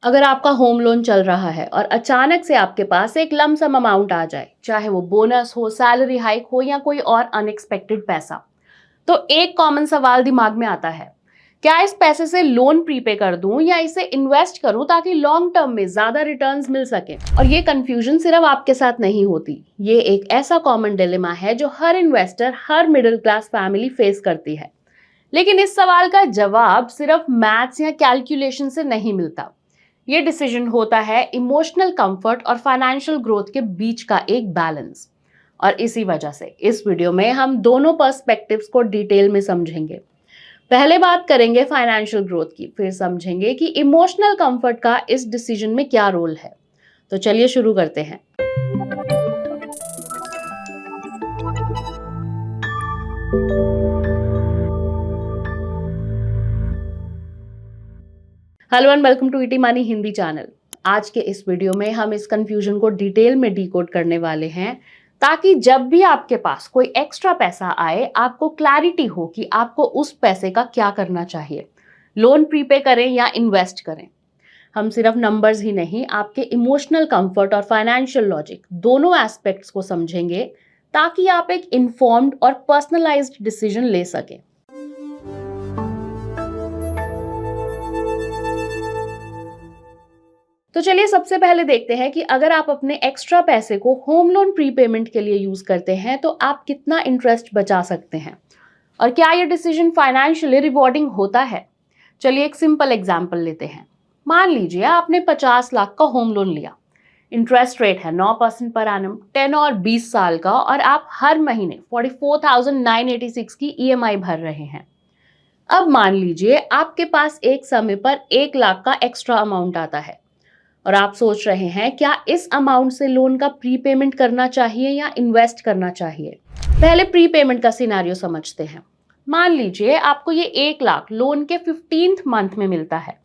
अगर आपका home loan चल रहा है और अचानक से आपके पास एक लमसम अमाउंट आ जाए, चाहे वो बोनस हो, सैलरी हाइक हो या कोई और अनएक्सपेक्टेड पैसा, तो एक कॉमन सवाल दिमाग में आता है, क्या इस पैसे से लोन प्रीपे कर दूं या इसे इन्वेस्ट करूं ताकि लॉन्ग टर्म में ज्यादा रिटर्न्स मिल सके। और ये कंफ्यूजन सिर्फ आपके साथ नहीं होती, ये एक ऐसा कॉमन डिलेमा है जो हर इन्वेस्टर, हर मिडिल क्लास फैमिली फेस करती है। लेकिन इस सवाल का जवाब सिर्फ मैथ्स या कैलकुलेशन से नहीं मिलता। ये डिसीजन होता है इमोशनल कंफर्ट और फाइनेंशियल ग्रोथ के बीच का एक बैलेंस। और इसी वजह से इस वीडियो में हम दोनों पर्सपेक्टिव्स को डिटेल में समझेंगे। पहले बात करेंगे फाइनेंशियल ग्रोथ की, फिर समझेंगे कि इमोशनल कंफर्ट का इस डिसीजन में क्या रोल है। तो चलिए शुरू करते हैं। Hello and welcome to ET Money Hindi channel. आज के इस वीडियो में हम इस कंफ्यूजन को डिटेल में डिकोड करने वाले हैं, ताकि जब भी आपके पास कोई एक्स्ट्रा पैसा आए, आपको क्लैरिटी हो कि आपको उस पैसे का क्या करना चाहिए, लोन प्रीपे करें या इन्वेस्ट करें। हम सिर्फ नंबर्स ही नहीं, आपके इमोशनल कंफर्ट और फाइनेंशियल लॉजिक दोनों एस्पेक्ट्स को समझेंगे, ताकि आप एक इन्फॉर्म्ड और पर्सनलाइज्ड डिसीजन ले सकें। तो चलिए सबसे पहले देखते हैं कि अगर आप अपने एक्स्ट्रा पैसे को होम लोन प्रीपेमेंट के लिए यूज करते हैं तो आप कितना इंटरेस्ट बचा सकते हैं और क्या यह डिसीजन फाइनेंशियली रिवॉर्डिंग होता है। चलिए एक सिंपल एग्जांपल लेते हैं। मान लीजिए आपने 50 लाख का होम लोन लिया। इंटरेस्ट रेट है 9% पर एनम, 10 और 20 साल का, और आप हर महीने 44,986 की ईएमआई भर रहे हैं। अब मान लीजिए आपके पास एक समय पर 1 लाख का एक्स्ट्रा अमाउंट आता है और आप सोच रहे हैं क्या इस अमाउंट से लोन का प्रीपेमेंट करना चाहिए या इन्वेस्ट करना चाहिए। पहले प्रीपेमेंट का सिनेरियो समझते हैं। मान लीजिए आपको ये 1 लाख लोन के 15th मंथ में मिलता है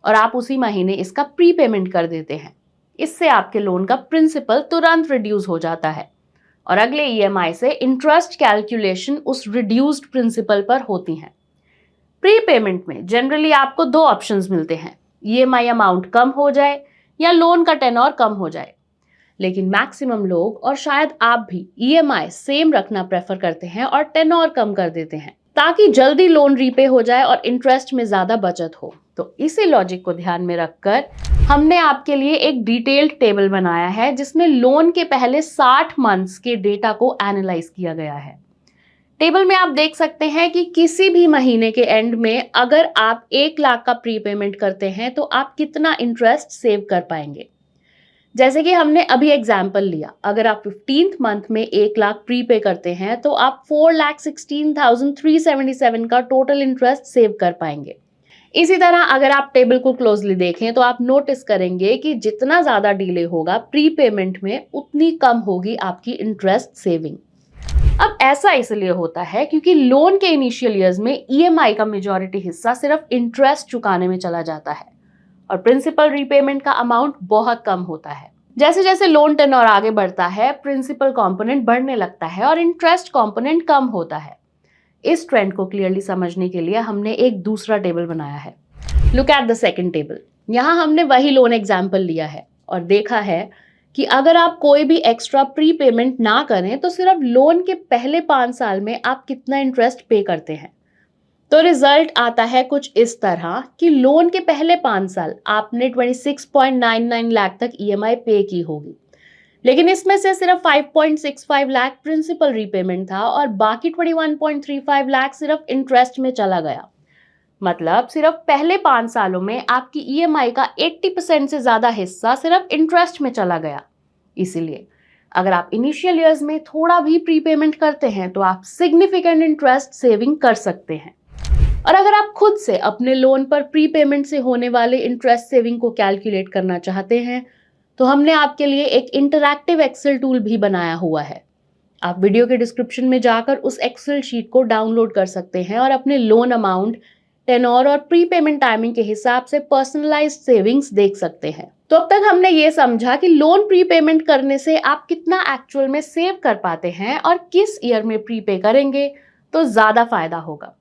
और आप उसी महीने इसका प्रीपेमेंट कर देते हैं। इससे आपके लोन का प्रिंसिपल तुरंत रिड्यूस हो जाता है और अगले ईएमआई से इंटरेस्ट कैलकुलेशन उस रिड्यूस्ड प्रिंसिपल पर होती है। प्रीपेमेंट में जनरली आपको दो ऑप्शंस मिलते हैं, ईएमआई अमाउंट कम हो जाए या लोन का टेन्योर कम हो जाए। लेकिन मैक्सिमम लोग, और शायद आप भी, ईएमआई सेम रखना प्रेफर करते हैं और टेन्योर कम कर देते हैं, ताकि जल्दी लोन रीपे हो जाए और इंटरेस्ट में ज्यादा बचत हो। तो इसी लॉजिक को ध्यान में रखकर हमने आपके लिए एक डिटेल्ड टेबल बनाया है, जिसमें लोन के पहले 60 मंथ्स के डेटा को एनालाइज किया गया है। टेबल में आप देख सकते हैं कि किसी भी महीने के एंड में अगर आप 1 लाख का प्रीपेमेंट करते हैं तो आप कितना इंटरेस्ट सेव कर पाएंगे। जैसे कि हमने अभी एग्जाम्पल लिया, अगर आप 15th मंथ में 1 लाख प्रीपे करते हैं तो आप 4,16,377 का टोटल इंटरेस्ट सेव कर पाएंगे। इसी तरह अगर आप टेबल को क्लोजली देखें तो आप नोटिस करेंगे कि जितना ज्यादा डिले होगा प्रीपेमेंट में, उतनी कम होगी आपकी इंटरेस्ट सेविंग। अब ऐसा इसलिए होता है क्योंकि लोन के इनिशियल ईयर्स में ईएमआई का मेजॉरिटी हिस्सा सिर्फ इंटरेस्ट चुकाने में चला जाता है और प्रिंसिपल रीपेमेंट का अमाउंट बहुत कम होता है। जैसे जैसे लोन टेन्योर आगे बढ़ता है, प्रिंसिपल कंपोनेंट बढ़ने लगता है और इंटरेस्ट कंपोनेंट कम होता है। इस ट्रेंड को क्लियरली समझने के लिए हमने एक दूसरा टेबल बनाया है। Look at the second table. यहाँ हमने वही लोन एग्जाम्पल लिया है और देखा है कि अगर आप कोई भी एक्स्ट्रा प्री पेमेंट ना करें तो सिर्फ लोन के पहले 5 साल में आप कितना इंटरेस्ट पे करते हैं। तो रिजल्ट आता है कुछ इस तरह कि लोन के पहले 5 साल आपने 26.99 लाख तक ईएमआई पे की होगी, लेकिन इसमें से सिर्फ 5.65 लाख प्रिंसिपल रीपेमेंट था और बाकी 21.35 लाख सिर्फ इंटरेस्ट में चला गया। मतलब सिर्फ पहले 5 सालों में आपकी ईएमआई का 80% से ज्यादा हिस्सा सिर्फ इंटरेस्ट में चला गया। इसीलिए अगर आप इनिशियल ईयर्स में थोड़ा भी प्रीपेमेंट करते हैं तो आप सिग्निफिकेंट इंटरेस्ट सेविंग कर सकते हैं। और अगर आप खुद से अपने लोन पर प्रीपेमेंट से होने वाले इंटरेस्ट सेविंग को कैलकुलेट करना चाहते हैं तो हमने आपके लिए एक इंटरैक्टिव एक्सेल टूल भी बनाया हुआ है। आप वीडियो के डिस्क्रिप्शन में जाकर उस एक्सेल शीट को डाउनलोड कर सकते हैं और अपने लोन अमाउंट, टेनोर और प्रीपेमेंट टाइमिंग के हिसाब से पर्सनलाइज्ड सेविंग्स देख सकते हैं। तो अब तक हमने ये समझा कि लोन प्रीपेमेंट करने से आप कितना एक्चुअल में सेव कर पाते हैं और किस ईयर में प्रीपे करेंगे तो ज्यादा फायदा होगा।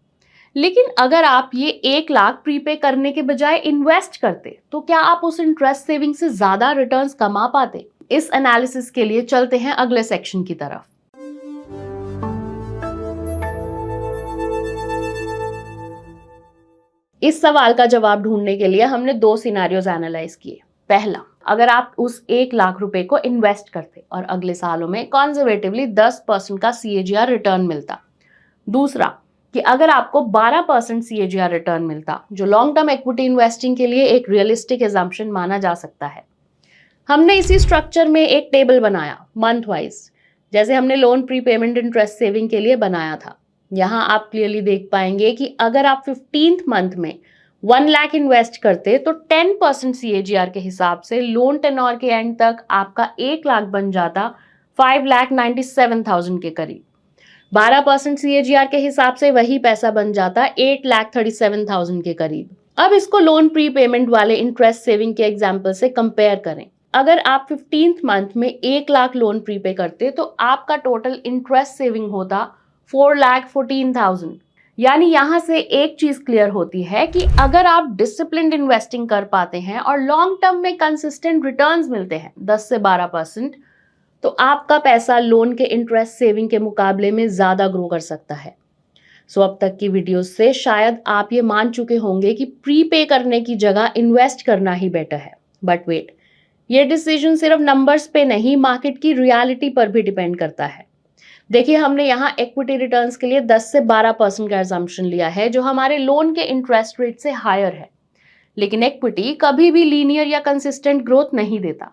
लेकिन अगर आप ये 1 लाख प्रीपे करने के बजाय इन्वेस्ट करते तो क्या आप उस इंटरेस्ट सेविंग से ज्यादा रिटर्न्स कमा पाते? इस एनालिसिस के लिए चलते हैं अगले सेक्शन की तरफ। इस सवाल का जवाब ढूंढने के लिए हमने 2 सिनेरियोज एनालाइज किए। पहला, अगर आप उस 1 लाख रुपए को इन्वेस्ट करते और अगले सालों में कंजर्वेटिवली 10% का CAGR रिटर्न मिलता। दूसरा, कि अगर आपको 12% CAGR रिटर्न मिलता, जो लॉन्ग टर्म इक्विटी इन्वेस्टिंग के लिए एक रियलिस्टिक एजम्पशन माना जा सकता है। हमने इसी स्ट्रक्चर में एक टेबल बनाया मंथ वाइज, जैसे हमने लोन प्रीपेमेंट इंटरेस्ट सेविंग के लिए बनाया था। यहाँ आप क्लियरली देख पाएंगे कि अगर आप 15th मंथ में 1 लाख इन्वेस्ट करते तो 10% CAGR के हिसाब से लोन टेन्योर के एंड तक आपका 1 लाख बन जाता 5,97,000 के करीब। 12% CAGR के हिसाब से वही पैसा बन जाता 8,37,000 के करीब। अब इसको लोन प्रीपेमेंट वाले इंटरेस्ट सेविंग के एग्जाम्पल से कंपेयर करें। अगर आप 15th मंथ में 1 लाख लोन प्रीपे करते तो आपका टोटल इंटरेस्ट सेविंग होता 4,14,000। यानी यहां से एक चीज क्लियर होती है कि अगर आप डिसिप्लिन्ड इन्वेस्टिंग कर पाते हैं और लॉन्ग टर्म में कंसिस्टेंट रिटर्न्स मिलते हैं 10 से 12%, तो आपका पैसा लोन के इंटरेस्ट सेविंग के मुकाबले में ज्यादा ग्रो कर सकता है। सो अब तक की वीडियोस से शायद आप ये मान चुके होंगे कि प्रीपे करने की जगह इन्वेस्ट करना ही बेटर है। बट वेट, ये डिसीजन सिर्फ नंबर्स पे नहीं, मार्केट की रियलिटी पर भी डिपेंड करता है। देखिए, हमने यहाँ इक्विटी रिटर्न्स के लिए 10 से 12% का एजम्पशन लिया है, जो हमारे लोन के इंटरेस्ट रेट से हायर है। लेकिन इक्विटी कभी भी लीनियर या कंसिस्टेंट ग्रोथ नहीं देता।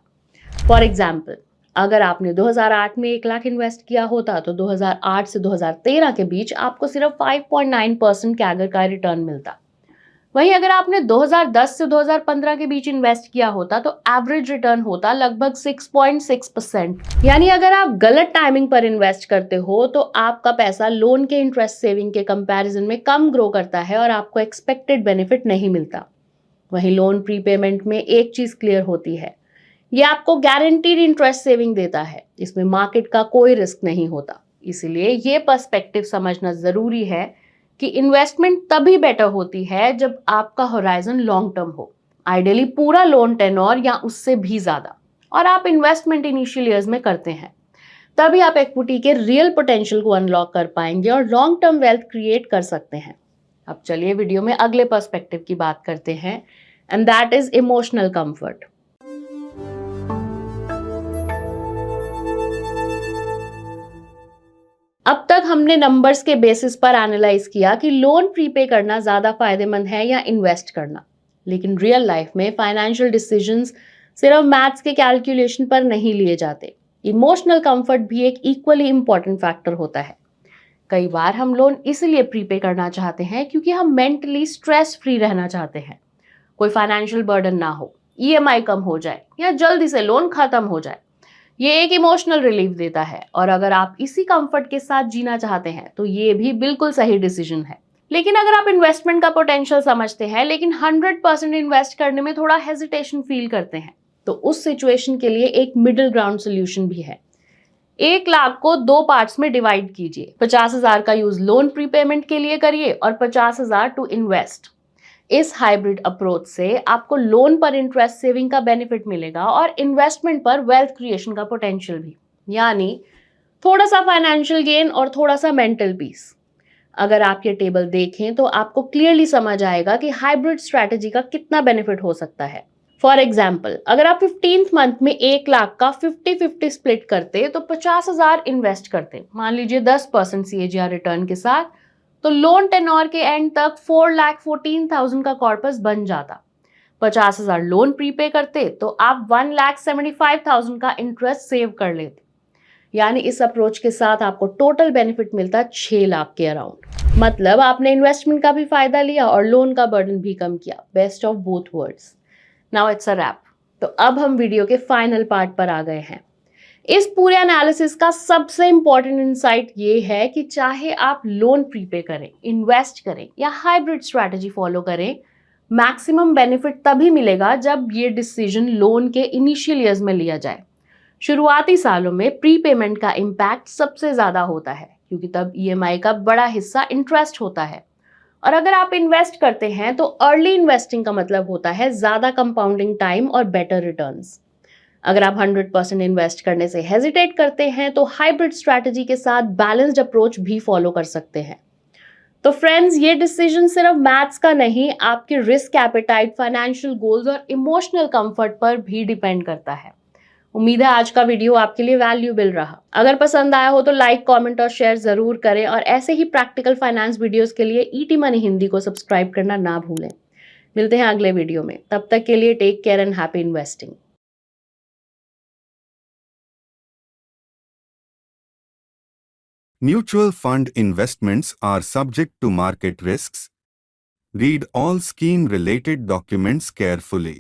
फॉर एग्जाम्पल, अगर आपने 2008 में 1 लाख इन्वेस्ट किया होता तो 2008 से 2013 के बीच आपको सिर्फ 5.9% कैगर का रिटर्न मिलता। वहीं अगर आपने 2010 से 2015 के बीच इन्वेस्ट किया होता तो एवरेज रिटर्न होता लगभग 6.6%। यानी अगर आप गलत टाइमिंग पर इन्वेस्ट करते हो तो आपका पैसा लोन के इंटरेस्ट सेविंग के कंपैरिजन में कम ग्रो करता है और आपको एक्सपेक्टेड बेनिफिट नहीं मिलता। वहीं लोन प्रीपेमेंट में एक चीज क्लियर होती है, ये आपको गारंटीड इंटरेस्ट सेविंग देता है, इसमें मार्केट का कोई रिस्क नहीं होता। इसीलिए ये पर्सपेक्टिव समझना जरूरी है कि इन्वेस्टमेंट तभी बेटर होती है जब आपका होराइजन लॉन्ग टर्म हो, आइडियली पूरा लोन टेन्योर या उससे भी ज्यादा, और आप इन्वेस्टमेंट इनिशियल ईयर्स में करते हैं। तभी आप इक्विटी के रियल पोटेंशियल को अनलॉक कर पाएंगे और लॉन्ग टर्म वेल्थ क्रिएट कर सकते हैं। अब चलिए वीडियो में अगले पर्सपेक्टिव की बात करते हैं, and that is emotional comfort. अब तक हमने नंबर्स के बेसिस पर एनालाइज किया कि लोन प्रीपे करना ज्यादा फायदेमंद है या इन्वेस्ट करना। लेकिन रियल लाइफ में फाइनेंशियल डिसीजंस सिर्फ मैथ्स के कैलकुलेशन पर नहीं लिए जाते। इमोशनल कंफर्ट भी एक इक्वली इंपॉर्टेंट फैक्टर होता है। कई बार हम लोन इसलिए प्रीपे करना चाहते हैं क्योंकि हम मेंटली स्ट्रेस फ्री रहना चाहते हैं, कोई फाइनेंशियल बर्डन ना हो, EMI कम हो जाए या जल्दी से लोन खत्म हो जाए। ये एक इमोशनल रिलीफ देता है, और अगर आप इसी कंफर्ट के साथ जीना चाहते हैं तो ये भी बिल्कुल सही डिसीजन है। लेकिन अगर आप इन्वेस्टमेंट का पोटेंशियल समझते हैं लेकिन 100% इन्वेस्ट करने में थोड़ा हेजिटेशन फील करते हैं, तो उस सिचुएशन के लिए एक मिडिल ग्राउंड सोल्यूशन भी है। 1 लाख को 2 पार्ट्स में डिवाइड कीजिए। 50,000 का यूज लोन प्रीपेमेंट के लिए करिए और 50,000 टू इन्वेस्ट। इस हाइब्रिड अप्रोच से आपको लोन पर इंटरेस्ट सेविंग का बेनिफिट मिलेगा और इन्वेस्टमेंट पर वेल्थ क्रिएशन का पोटेंशियल भी, यानी थोड़ा सा फाइनेंशियल गेन और थोड़ा सा मेंटल पीस। अगर आप ये टेबल देखें तो आपको क्लियरली समझ आएगा कि हाइब्रिड स्ट्रैटेजी का कितना बेनिफिट हो सकता है। फॉर एग्जाम्पल, अगर आप 15th मंथ में 1 लाख का 50-50 स्प्लिट करते तो 50,000 इन्वेस्ट करते, मान लीजिए 10% CAGR रिटर्न के साथ, तो लोन टेन्योर के एंड तक 4,14,000 का कॉर्पस बन जाता। 50,000 लोन प्रीपे करते तो आप 1,75,000 का इंटरेस्ट सेव कर लेते। यानी इस अप्रोच के साथ आपको टोटल बेनिफिट मिलता 6 लाख के अराउंड। मतलब आपने इन्वेस्टमेंट का भी फायदा लिया और लोन का बर्डन भी कम किया। Best of both worlds. Now it's a wrap. तो अब हम वीडियो के फाइनल पार्ट पर आ गए हैं। इस पूरे एनालिसिस का सबसे इंपॉर्टेंट इंसाइट ये है कि चाहे आप लोन प्रीपे करें, इन्वेस्ट करें या हाइब्रिड स्ट्रैटेजी फॉलो करें, मैक्सिमम बेनिफिट तभी मिलेगा जब ये डिसीजन लोन के इनिशियल ईयर्स में लिया जाए। शुरुआती सालों में प्रीपेमेंट का इम्पैक्ट सबसे ज्यादा होता है क्योंकि तब EMI का बड़ा हिस्सा इंटरेस्ट होता है, और अगर आप इन्वेस्ट करते हैं तो अर्ली इन्वेस्टिंग का मतलब होता है ज्यादा कंपाउंडिंग टाइम और बेटर रिटर्न्स। अगर आप 100% इन्वेस्ट करने से हेजिटेट करते हैं तो हाइब्रिड स्ट्रैटेजी के साथ बैलेंस्ड अप्रोच भी फॉलो कर सकते हैं। तो फ्रेंड्स, ये डिसीजन सिर्फ मैथ्स का नहीं, आपके रिस्क एपेटाइट, फाइनेंशियल गोल्स और इमोशनल कंफर्ट पर भी डिपेंड करता है। उम्मीद है आज का वीडियो आपके लिए वैल्यूएबल रहा। अगर पसंद आया हो तो लाइक, कमेंट और शेयर जरूर करें और ऐसे ही प्रैक्टिकल फाइनेंस वीडियोस के लिए ईटी मनी हिंदी को सब्सक्राइब करना ना भूलें। मिलते हैं अगले वीडियो में, तब तक के लिए take care and happy investing. Mutual fund investments are subject to market risks. Read all scheme-related documents carefully.